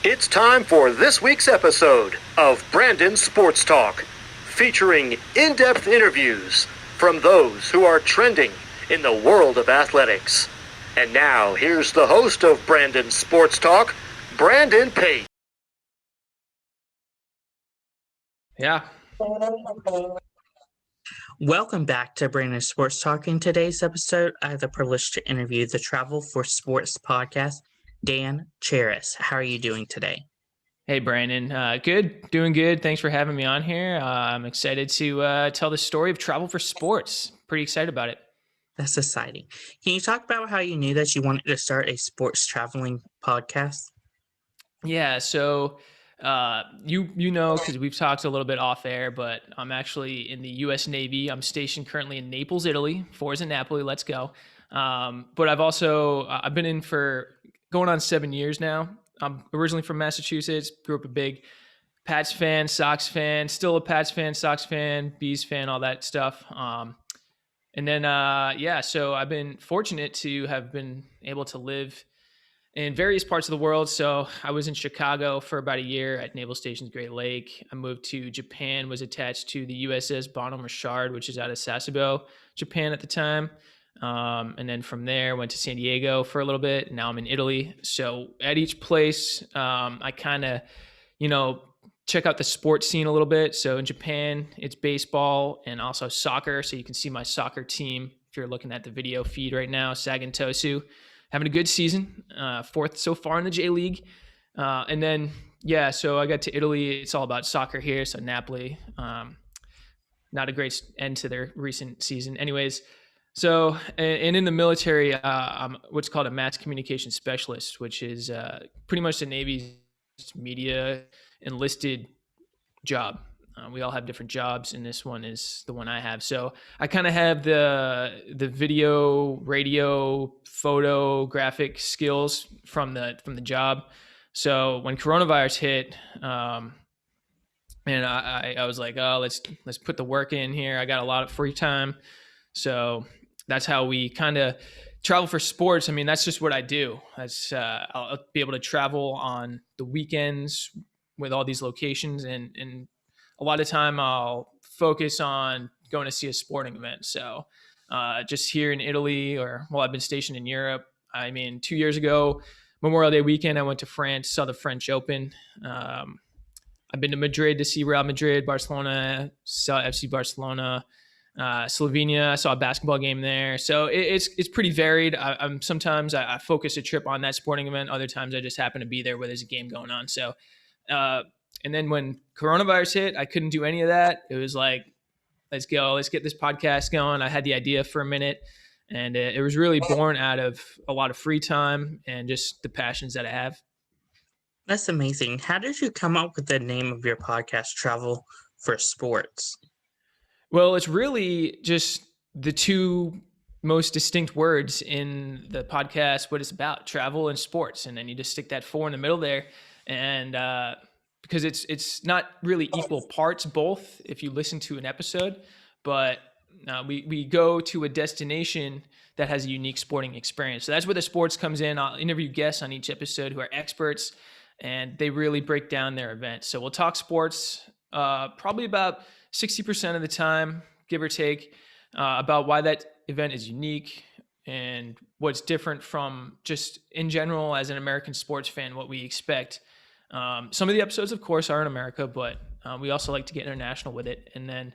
It's time for this week's episode of Brandon Sports Talk, featuring in-depth interviews from those who are trending in the world of athletics. And now, here's the host of Brandon Sports Talk, Brandon Pate. Yeah. Welcome back to Brandon Sports Talk. In today's episode, I have the privilege to interview the Travel for Sports podcast, Dan Charis. How are you doing today? Hey, Brandon. Good. Doing good. Thanks for having me on here. I'm excited to tell the story of Travel for Sports. Pretty excited about it. That's exciting. Can you talk about how you knew that you wanted to start a sports traveling podcast? Yeah. So you know, because we've talked a little bit off air, but I'm actually in the U.S. Navy. I'm stationed currently in Naples, Italy. Forza Napoli. Let's go. But I've been in for going on 7 years now. I'm originally from Massachusetts. Grew up a big Pats fan, Sox fan, still a Pats fan, Sox fan, Bees fan, all that stuff. So I've been fortunate to have been able to live in various parts of the world. So I was in Chicago for about a year at Naval Stations Great Lake. I moved to Japan, was attached to the USS Bonhomme Richard, which is out of Sasebo, Japan at the time. And then from there, went to San Diego for a little bit. Now I'm in Italy. So at each place, I kind of, check out the sports scene a little bit. So in Japan, it's baseball and also soccer. So you can see my soccer team if you're looking at the video feed right now, Sagan Tosu, having a good season, fourth so far in the J League. So I got to Italy. It's all about soccer here. So Napoli, not a great end to their recent season. Anyways, so, and in the military, I'm what's called a mass communication specialist, which is pretty much the Navy's media enlisted job. We all have different jobs, and this one is the one I have. So I kind of have the video, radio, photographic skills from the job. So when coronavirus hit, and I was like, oh, let's put the work in here. I got a lot of free time, so that's how we kind of travel for sports. I mean, that's just what I do. I'll be able to travel on the weekends with all these locations, and a lot of time I'll focus on going to see a sporting event. So just here in Italy, I've been stationed in Europe. I mean, 2 years ago, Memorial Day weekend, I went to France, saw the French Open. I've been to Madrid to see Real Madrid, Barcelona, saw FC Barcelona, Slovenia. I saw a basketball game there. So it's pretty varied. Sometimes I focus a trip on that sporting event. Other times I just happen to be there where there's a game going on. So, and then when coronavirus hit, I couldn't do any of that. It was like, let's go, let's get this podcast going. I had the idea for a minute, and it was really born out of a lot of free time and just the passions that I have. That's amazing. How did you come up with the name of your podcast, Travel for Sports? Well, it's really just the two most distinct words in the podcast, what it's about, travel and sports. And then you just stick that 4 in the middle there. And because it's not really equal parts, both, if you listen to an episode, but we go to a destination that has a unique sporting experience. So that's where the sports comes in. I'll interview guests on each episode who are experts, and they really break down their event. So we'll talk sports probably about 60% of the time, give or take, about why that event is unique and what's different from just in general as an American sports fan, what we expect. Some of the episodes, of course, are in America, but we also like to get international with it. And then,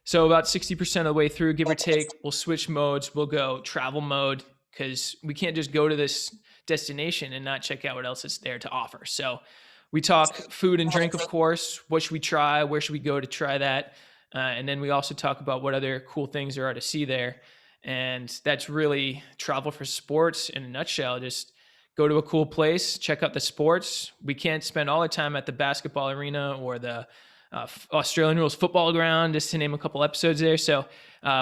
so about 60% of the way through, give or take, we'll switch modes. We'll go travel mode because we can't just go to this destination and not check out what else is there to offer. So we talk food and drink, of course. What should we try? Where should we go to try that? And then we also talk about what other cool things there are to see there. And that's really travel for sports in a nutshell. Just go to a cool place, check out the sports. We can't spend all our time at the basketball arena or the Australian rules football ground, just to name a couple episodes there. So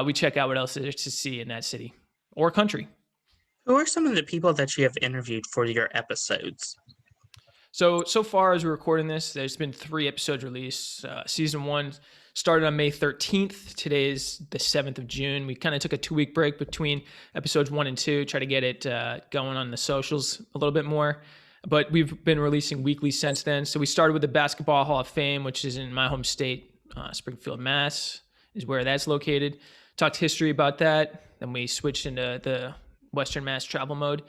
we check out what else there is to see in that city or country. Who are some of the people that you have interviewed for your episodes? So far as we're recording this, there's been 3 episodes released. Season 1 started on May 13th. Today is the 7th of June. We kind of took a 2-week break between episodes 1 and 2, try to get it going on the socials a little bit more. but we've been releasing weekly since then. So we started with the Basketball Hall of Fame, which is in my home state, Springfield, Mass, is where that's located. Talked history about that. Then we switched into the Western Mass travel mode.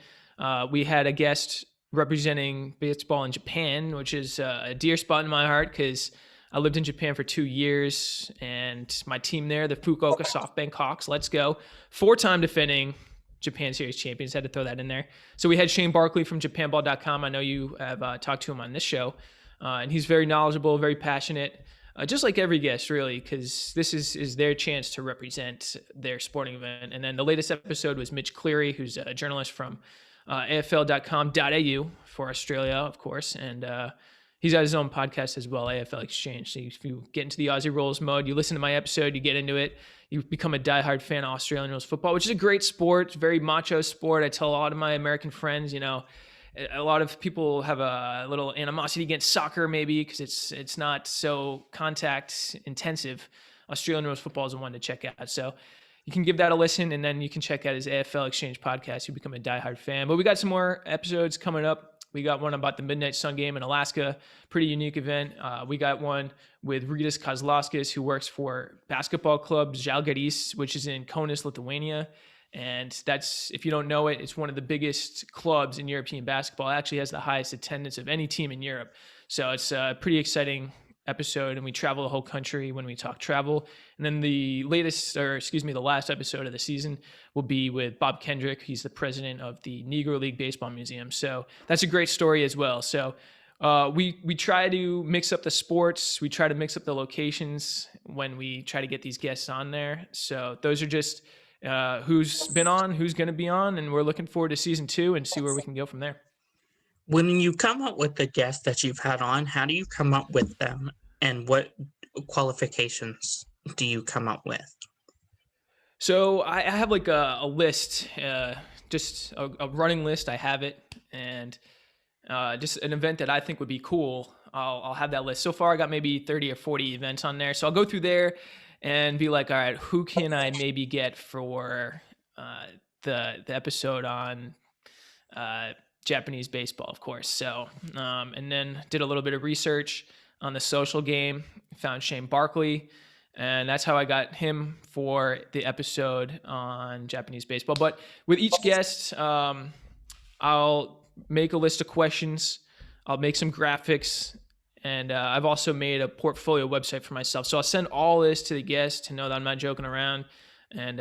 We had a guest representing baseball in Japan, which is a dear spot in my heart because I lived in Japan for 2 years, and my team there, the Fukuoka SoftBank Hawks, let's go, 4-time defending Japan Series champions. Had to throw that in there. So we had Shane Barkley from JapanBall.com. I know you have talked to him on this show, and he's very knowledgeable, very passionate, just like every guest, really, because this is their chance to represent their sporting event. And then the latest episode was Mitch Cleary, who's a journalist from AFL.com.au for Australia, of course, and he's got his own podcast as well, AFL Exchange. So if you get into the Aussie Rules mode, you listen to my episode, you get into it, you become a diehard fan of Australian rules football, which is a great sport. It's a very macho sport. I tell a lot of my American friends, you know, a lot of people have a little animosity against soccer maybe because it's not so contact intensive. Australian rules football is the one to check out. So you can give that a listen, and then you can check out his AFL Exchange podcast. You become a diehard fan. But we got some more episodes coming up. We got one about the Midnight Sun game in Alaska, pretty unique event. We got one with Rytis Kazlauskas, who works for basketball club Žalgiris, which is in Kaunas, Lithuania. And that's, if you don't know it, it's one of the biggest clubs in European basketball. It actually has the highest attendance of any team in Europe. So it's a pretty exciting episode, and we travel the whole country when we talk travel. And then the last episode of the season will be with Bob Kendrick. He's the president of the Negro League Baseball Museum. So that's a great story as well. So we try to mix up the sports. We try to mix up the locations when we try to get these guests on there. So those are just who's been on, who's going to be on, and we're looking forward to season 2 and see where we can go from there. When you come up with the guests that you've had on, how do you come up with them, and what qualifications do you come up with? So I have like a list, just a running list. I have it, and just an event that I think would be cool. I'll have that list. So far, I got maybe 30 or 40 events on there. So I'll go through there and be like, all right, who can I maybe get for the episode on Japanese baseball, of course. So, and then did a little bit of research on the social game, found Shane Barkley, and that's how I got him for the episode on Japanese baseball. But with each guest, I'll make a list of questions. I'll make some graphics, and I've also made a portfolio website for myself. So I'll send all this to the guests to know that I'm not joking around, and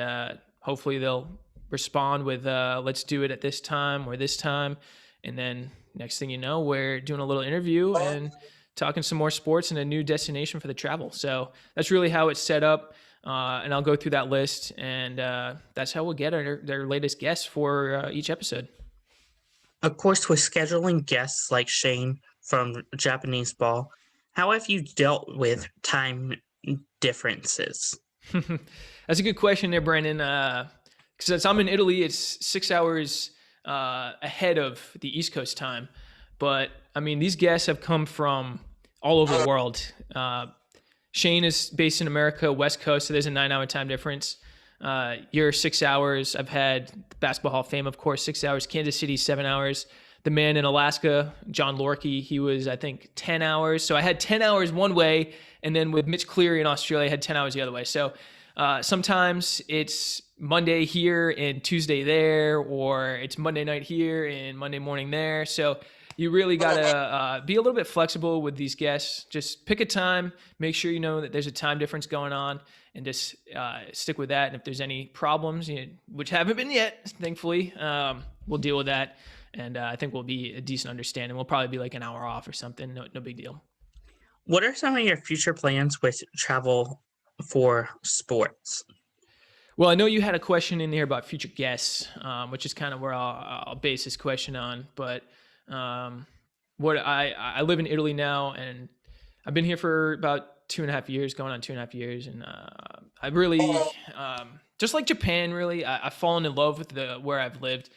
hopefully they'll respond with let's do it at this time or this time, and then next thing you know, we're doing a little interview and talking some more sports and a new destination for the travel. So that's really how it's set up, and I'll go through that list, and that's how we'll get their latest guests for each episode. Of course, with scheduling guests like Shane from Japanese ball, how have you dealt with time differences? That's a good question there, Brandon. Since I'm in Italy, it's 6 hours ahead of the East Coast time. But, I mean, these guests have come from all over the world. Shane is based in America, West Coast, so there's a 9-hour time difference. You're 6 hours. I've had the Basketball Hall of Fame, of course, 6 hours. Kansas City, 7 hours. The man in Alaska, John Lorkie, he was, I think, 10 hours. So I had 10 hours one way, and then with Mitch Cleary in Australia, I had 10 hours the other way. So sometimes it's Monday here and Tuesday there, or it's Monday night here and Monday morning there. So you really got to be a little bit flexible with these guests. Just pick a time, make sure you know that there's a time difference going on, and just stick with that. And if there's any problems, which haven't been yet, thankfully, we'll deal with that. And I think we'll be a decent understanding. We'll probably be like an hour off or something. No big deal. What are some of your future plans with travel for sports? Well, I know you had a question in here about future guests, which is kind of where I'll base this question on. But what I live in Italy now, and I've been here for about 2.5 years, going on 2.5 years. And I really, just like Japan, really, I've fallen in love with where I've lived.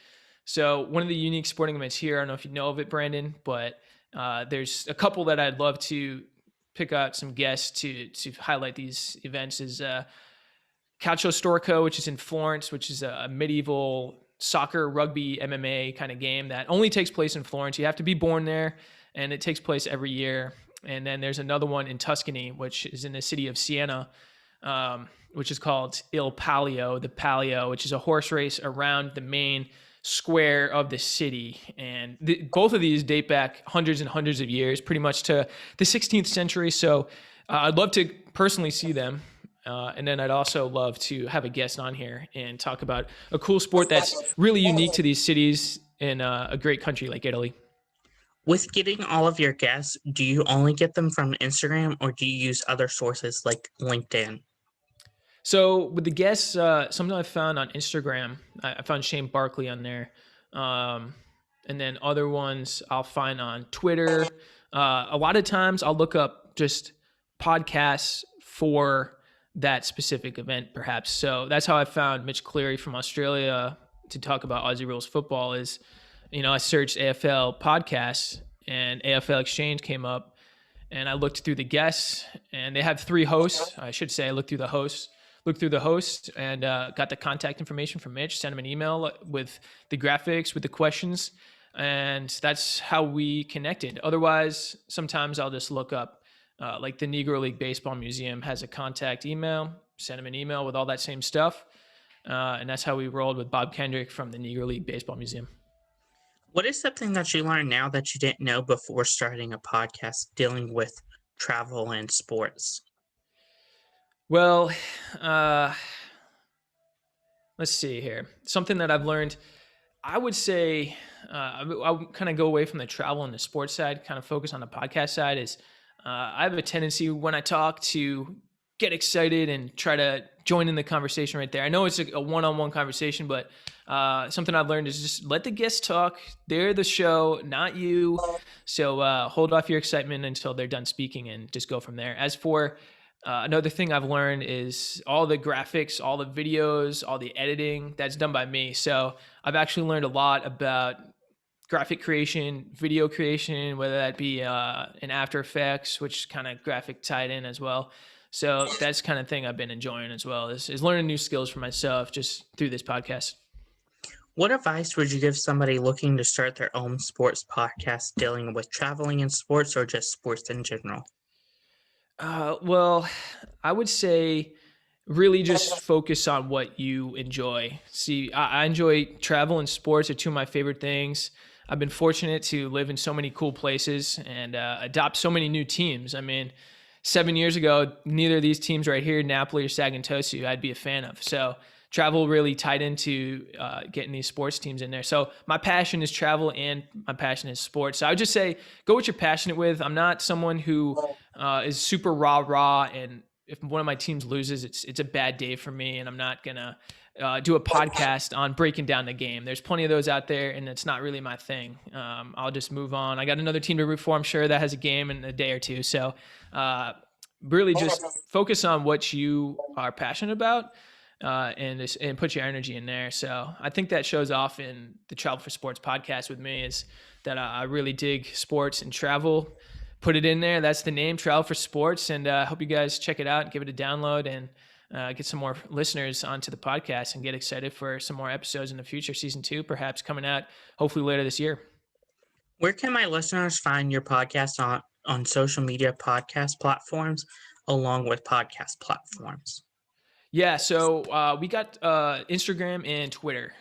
So one of the unique sporting events here, I don't know if you know of it, Brandon, but there's a couple that I'd love to pick out some guests to highlight these events is Calcio Storico, which is in Florence, which is a medieval soccer, rugby, MMA kind of game that only takes place in Florence. You have to be born there, and it takes place every year. And then there's another one in Tuscany, which is in the city of Siena, which is called Il Palio, the Palio, which is a horse race around the main square of the city. And both of these date back hundreds and hundreds of years, pretty much to the 16th century. So I'd love to personally see them. And then I'd also love to have a guest on here and talk about a cool sport that's really unique to these cities in a great country like Italy. With getting all of your guests, do you only get them from Instagram or do you use other sources like LinkedIn? So with the guests, something I found on Instagram, I found Shane Barkley on there. And then other ones I'll find on Twitter. A lot of times I'll look up just podcasts for that specific event, perhaps. So that's how I found Mitch Cleary from Australia to talk about Aussie Rules football is, I searched AFL podcasts and AFL Exchange came up and I looked through the guests and they have 3 hosts. I should say I looked through the host and got the contact information from Mitch, sent him an email with the graphics, with the questions. And that's how we connected. Otherwise, sometimes I'll just look up like the Negro League Baseball Museum has a contact email, send him an email with all that same stuff. And that's how we rolled with Bob Kendrick from the Negro League Baseball Museum. What is something that you learned now that you didn't know before starting a podcast dealing with travel and sports? Well, let's see here. Something that I've learned, I would say, I'll kind of go away from the travel and the sports side, kind of focus on the podcast side is I have a tendency when I talk to get excited and try to join in the conversation right there. I know it's a one-on-one conversation, but something I've learned is just let the guests talk. They're the show, not you. So hold off your excitement until they're done speaking and just go from there. As for another thing I've learned is all the graphics, all the videos, all the editing, that's done by me. So I've actually learned a lot about graphic creation, video creation, whether that be in After Effects, which kind of graphic tied in as well. So that's kind of thing I've been enjoying as well is learning new skills for myself just through this podcast. What advice would you give somebody looking to start their own sports podcast dealing with traveling in sports or just sports in general? Well, I would say really just focus on what you enjoy. See, I enjoy travel and sports are 2 of my favorite things. I've been fortunate to live in so many cool places and adopt so many new teams. I mean, 7 years ago, neither of these teams right here, Napoli or Sagantosu, I'd be a fan of. So travel really tied into getting these sports teams in there. So my passion is travel and my passion is sports. So I would just say, go what you're passionate with. I'm not someone who is super rah, and if one of my teams loses, it's a bad day for me, and I'm not going to do a podcast on breaking down the game. There's plenty of those out there, and it's not really my thing. I'll just move on. I got another team to root for, I'm sure, that has a game in a day or two. So really just focus on what you are passionate about and put your energy in there. So I think that shows off in the Travel for Sports podcast with me is that I really dig sports and travel. Put it in there. That's the name, Travel for Sports. And I hope you guys check it out and give it a download and get some more listeners onto the podcast and get excited for some more episodes in the future. Season 2, perhaps coming out hopefully later this year. Where can my listeners find your podcast on social media podcast platforms along with podcast platforms? Yeah, so we got Instagram and Twitter.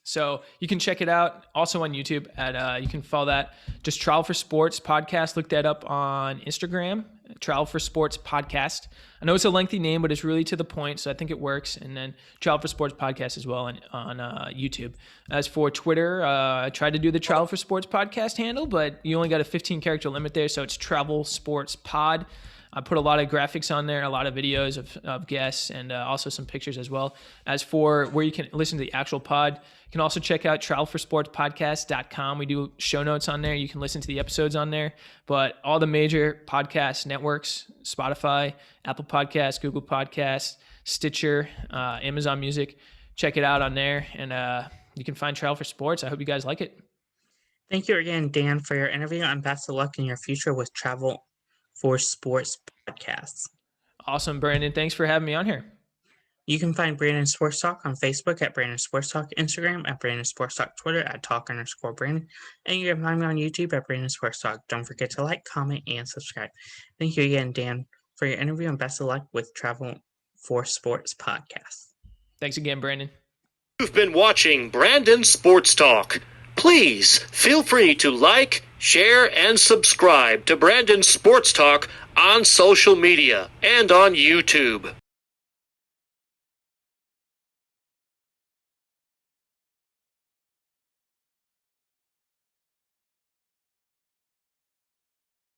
So you can check it out also on YouTube at you can follow that, just Travel for Sports podcast. Look that up on Instagram, Travel for Sports podcast. I know it's a lengthy name, but it's really to the point, so I think it works. And then Travel for Sports podcast as well on YouTube. As for Twitter, I tried to do the Travel for Sports podcast handle, but you only got a 15-character limit there, so it's Travel Sports Pod. I put a lot of graphics on there, a lot of videos of guests, and also some pictures as well. As for where you can listen to the actual pod, you can also check out travelforsportspodcast.com. We do show notes on there. You can listen to the episodes on there. But all the major podcast networks, Spotify, Apple Podcasts, Google Podcasts, Stitcher, Amazon Music, check it out on there. And you can find Travel for Sports. I hope you guys like it. Thank you again, Dan, for your interview, and best of luck in your future with Travel for Sports podcasts. Awesome, Brandon. Thanks for having me on here. You can find Brandon Sports Talk on Facebook at Brandon Sports Talk, Instagram at Brandon Sports Talk, Twitter at Talk_Brandon, and you can find me on YouTube at Brandon Sports Talk. Don't forget to like, comment, and subscribe. Thank you again, Dan, for your interview, and best of luck with Travel for Sports podcast. Thanks again, Brandon. You've been watching Brandon Sports Talk. Please feel free to like, share, and subscribe to Brandon Sports Talk on social media and on YouTube.